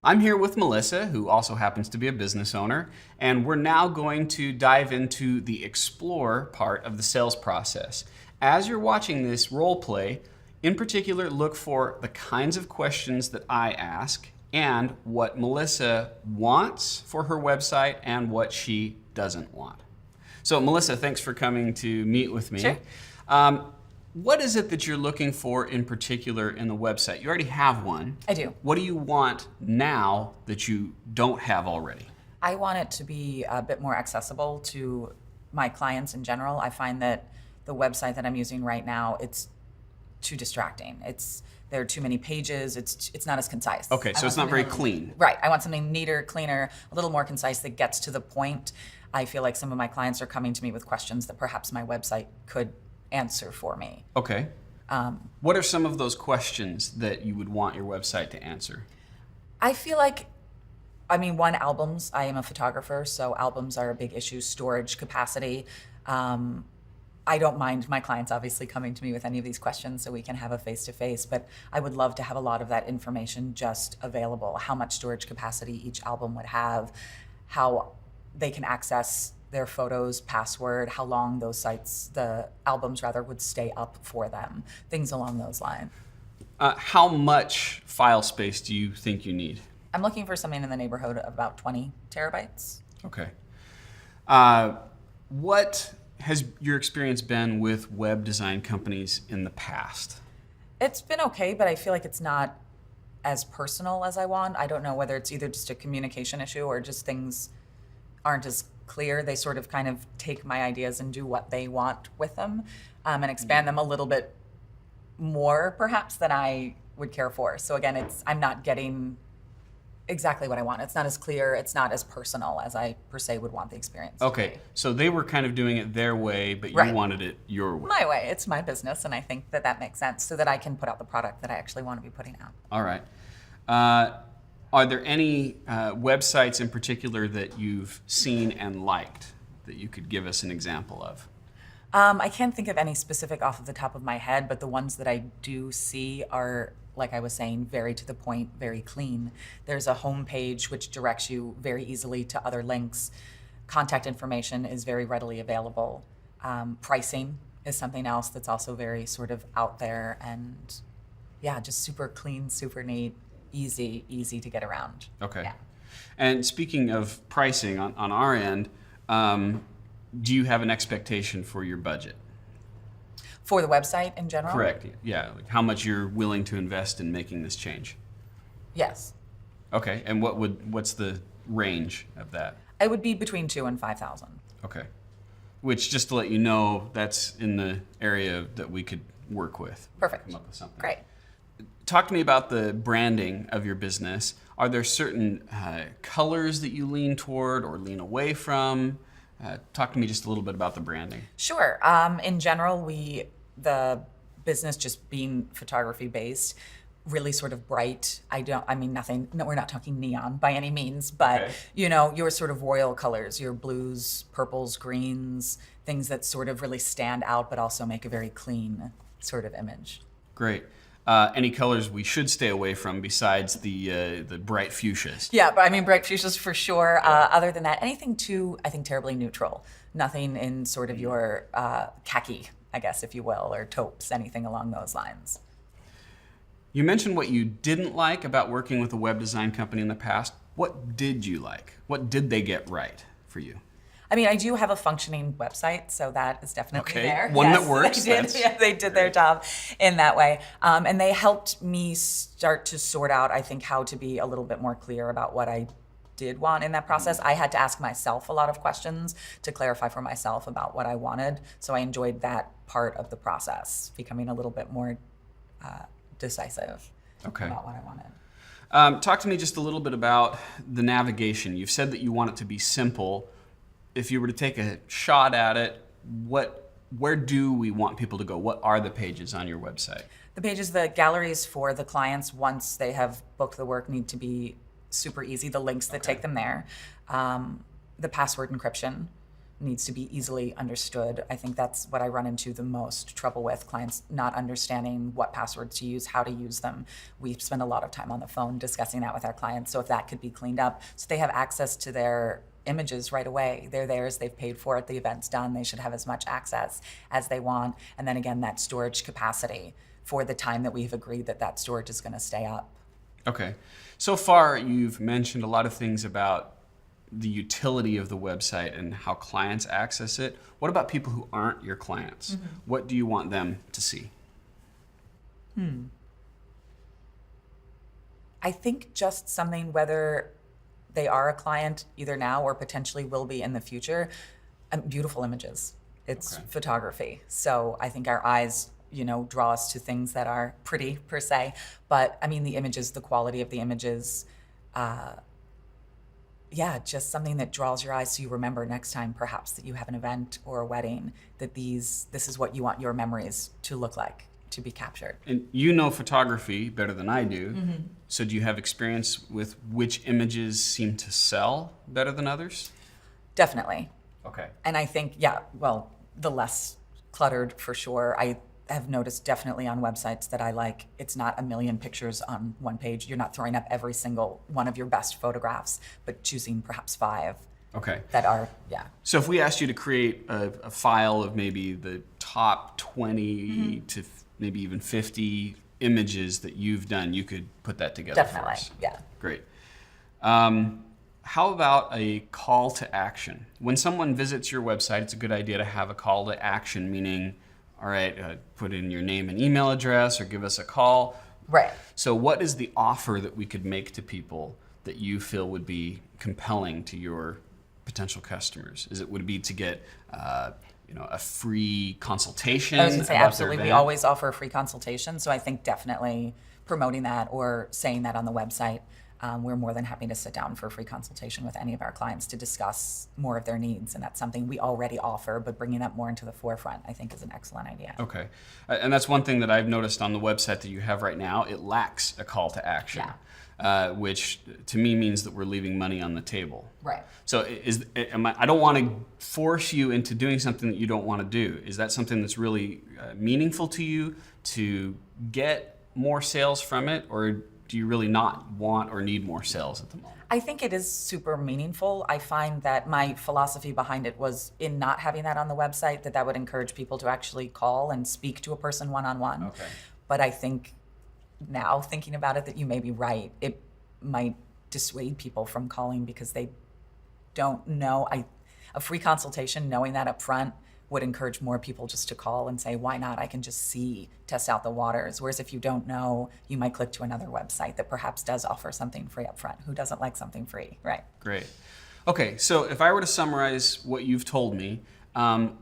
I'm here with Melissa, who also happens to be a business owner, and we're now going to dive into the explore part of the sales process. As you're watching this role play, in particular, look for the kinds of questions that I ask and what Melissa wants for her website and what she doesn't want. So, Melissa, thanks for coming to meet with me. Sure. What is it that you're looking for in particular in the website? You already have one. I do. What do you want now that you don't have already? I want it to be a bit more accessible to my clients in general. I find that the website that I'm using right now, it's too distracting. There are too many pages. It's not as concise. Okay, so it's not very clean. Right. I want something neater, cleaner, a little more concise that gets to the point. I feel like some of my clients are coming to me with questions that perhaps my website could answer for me. Okay. What are some of those questions that you would want your website to answer? I feel like, one, albums. I am a photographer, so albums are a big issue. Storage capacity. I don't mind my clients obviously coming to me with any of these questions so we can have a face-to-face, but I would love to have a lot of that information just available. How much storage capacity each album would have, how they can access their photos, password, how long the albums would stay up for them, things along those lines. How much file space do you think you need? I'm looking for something in the neighborhood of about 20 terabytes. Okay. What has your experience been with web design companies in the past? It's been okay, but I feel like it's not as personal as I want. I don't know whether it's either just a communication issue or just things aren't as clear. They sort of kind of take my ideas and do what they want with them, and expand them a little bit more perhaps than I would care for. So again, I'm not getting exactly what I want. It's not as clear, it's not as personal as I per se would want the experience to Okay, be. so they were kind of doing it their way, but you Right. wanted it your way. My way. It's my business, and I think that makes sense so that I can put out the product that I actually want to be putting out. All right. Are there any websites in particular that you've seen and liked that you could give us an example of? I can't think of any specific off of the top of my head, but the ones that I do see are, like I was saying, very to the point, very clean. There's a home page which directs you very easily to other links. Contact information is very readily available. Pricing is something else that's also very sort of out there, and yeah, just super clean, super neat, easy to get around. Okay. Yeah. And speaking of pricing on our end, do you have an expectation for your budget? For the website in general? Correct. Yeah. Like how much you're willing to invest in making this change? Yes. Okay. And what's the range of that? It would be between 2,000 and 5,000. Okay. Which, just to let you know, that's in the area that we could work with. Perfect. Come up with something. Great. Talk to me about the branding of your business. Are there certain colors that you lean toward or lean away from? Talk to me just a little bit about the branding. Sure. In general, the business just being photography based, really sort of bright. Nothing, no, we're not talking neon by any means, but Okay. Your sort of royal colors, your blues, purples, greens, things that sort of really stand out, but also make a very clean sort of image. Great. Any colors we should stay away from besides the bright fuchsias? Yeah, but bright fuchsias for sure. Other than that, anything too, I think, terribly neutral. Nothing in sort of your khaki, I guess, if you will, or taupes, anything along those lines. You mentioned what you didn't like about working with a web design company in the past. What did you like? What did they get right for you? I do have a functioning website, so that is definitely Okay, there. one Yes, that works, They did, that's yeah, they did their job in that way. And they helped me start to sort out, I think, how to be a little bit more clear about what I did want in that process. I had to ask myself a lot of questions to clarify for myself about what I wanted. So I enjoyed that part of the process, becoming a little bit more decisive about what I wanted. Talk to me just a little bit about the navigation. You've said that you want it to be simple. If you were to take a shot at it, where do we want people to go? What are the pages on your website? The pages, the galleries for the clients, once they have booked the work, need to be super easy. The links that take them there. The password encryption. needs to be easily understood. I think that's what I run into the most trouble with, clients not understanding what passwords to use, how to use them. We spend a lot of time on the phone discussing that with our clients. So if that could be cleaned up so they have access to their images right away. They're theirs, they've paid for it, the event's done, they should have as much access as they want. And then again, that storage capacity for the time that we've agreed that that storage is going to stay up. Okay. So far, you've mentioned a lot of things about the utility of the website and how clients access it. What about people who aren't your clients? What do you want them to see? I think just something, whether they are a client either now or potentially will be in the future, beautiful images. It's Okay. photography. So I think our eyes, draw us to things that are pretty per se. But I mean, the images, the quality of the images, just something that draws your eyes so you remember next time perhaps that you have an event or a wedding, that this is what you want your memories to look like, to be captured. And you know photography better than I do. So do you have experience with which images seem to sell better than others? Definitely. Okay. And I think, the less cluttered for sure. I have noticed definitely on websites that I like, it's not a million pictures on one page. You're not throwing up every single one of your best photographs, but choosing perhaps 5 Okay. that are, So if we asked you to create a file of maybe the top 20 to maybe even 50 images that you've done, you could put that together for definitely, us. yeah. Great. How about a call to action? When someone visits your website, it's a good idea to have a call to action, meaning, all right, put in your name and email address or give us a call. Right. So what is the offer that we could make to people that you feel would be compelling to your potential customers? Would it be to get a free consultation? I was going to say, about their absolutely. We event? always offer a free consultation. So I think definitely promoting that or saying that on the website. We're more than happy to sit down for a free consultation with any of our clients to discuss more of their needs. And that's something we already offer, but bringing that more into the forefront, I think, is an excellent idea. Okay. And that's one thing that I've noticed on the website that you have right now. It lacks a call to action, which to me means that we're leaving money on the table. Right. So I don't want to force you into doing something that you don't want to do. Is that something that's really meaningful to you to get more sales from it, or do you really not want or need more sales at the moment? I think it is super meaningful. I find that my philosophy behind it was in not having that on the website, that would encourage people to actually call and speak to a person one-on-one. Okay. But I think now, thinking about it, that you may be right. It might dissuade people from calling because they don't know. A free consultation, knowing that up front, would encourage more people just to call and say, why not? I can just test out the waters. Whereas if you don't know, you might click to another website that perhaps does offer something free up front. Who doesn't like something free, right? Great. Okay, so if I were to summarize what you've told me,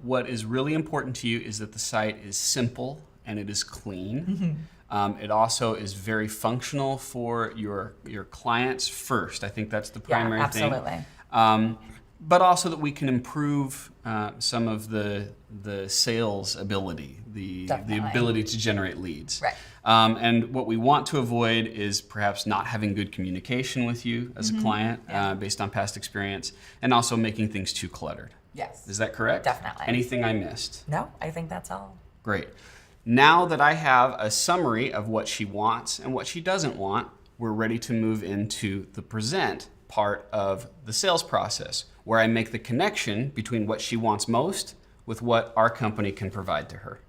what is really important to you is that the site is simple and it is clean. It also is very functional for your clients first. I think that's the primary thing. Absolutely. But also that we can improve some of the sales ability, the Definitely. ability to generate leads. Right. And what we want to avoid is perhaps not having good communication with you as a client based on past experience, and also making things too cluttered. Yes. Is that correct? Definitely. Anything I missed? No, I think that's all. Great. Now that I have a summary of what she wants and what she doesn't want, we're ready to move into the present part of the sales process, where I make the connection between what she wants most with what our company can provide to her.